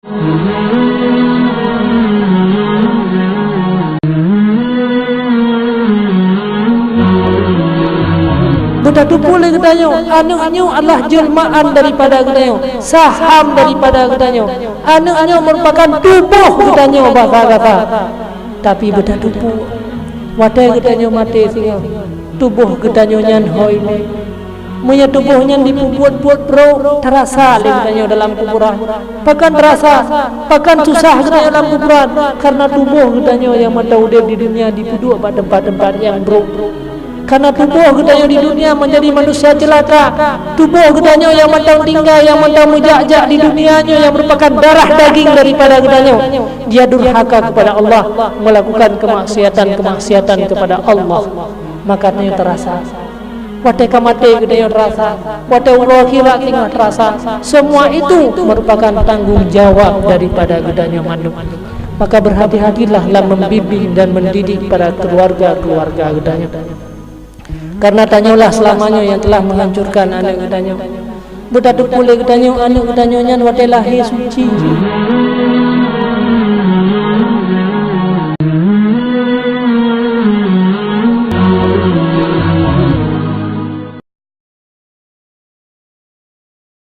Budak tu boleh katanya, anaknya adalah jelmaan daripada katanya, saham daripada katanya, anaknya merupakan tubuh katanya bahasa kata. Tapi budak tu watai katanya mati singa, tubuh katanya nyan hoi punya tubuhnya dibuat-buat bro terasa katanya dalam kuburan, bahkan terasa, bahkan susah katanya dalam kuburan karena tubuh katanya yang mata udip di dunia dipuduk pada tempat-tempat yang bro. Karena tubuh katanya di dunia menjadi manusia celaka, tubuh katanya yang mentang tinggal, yang mentang mujak-jak di dunianya, yang merupakan darah daging daripada katanya, dia durhaka kepada Allah, melakukan kemaksiatan kepada Allah, maka dia terasa. Watai kamate katanya terasa, watai Allah kira tinggal terasa. Semua itu merupakan tanggung jawab daripada katanya manusia. Maka berhati-hatilah dalam membimbing dan mendidik pada keluarga katanya. Karena tanyalah selamanya yang telah menghancurkan anak katanya. Budak tu boleh katanya anak katanya nyan watai lahir suci.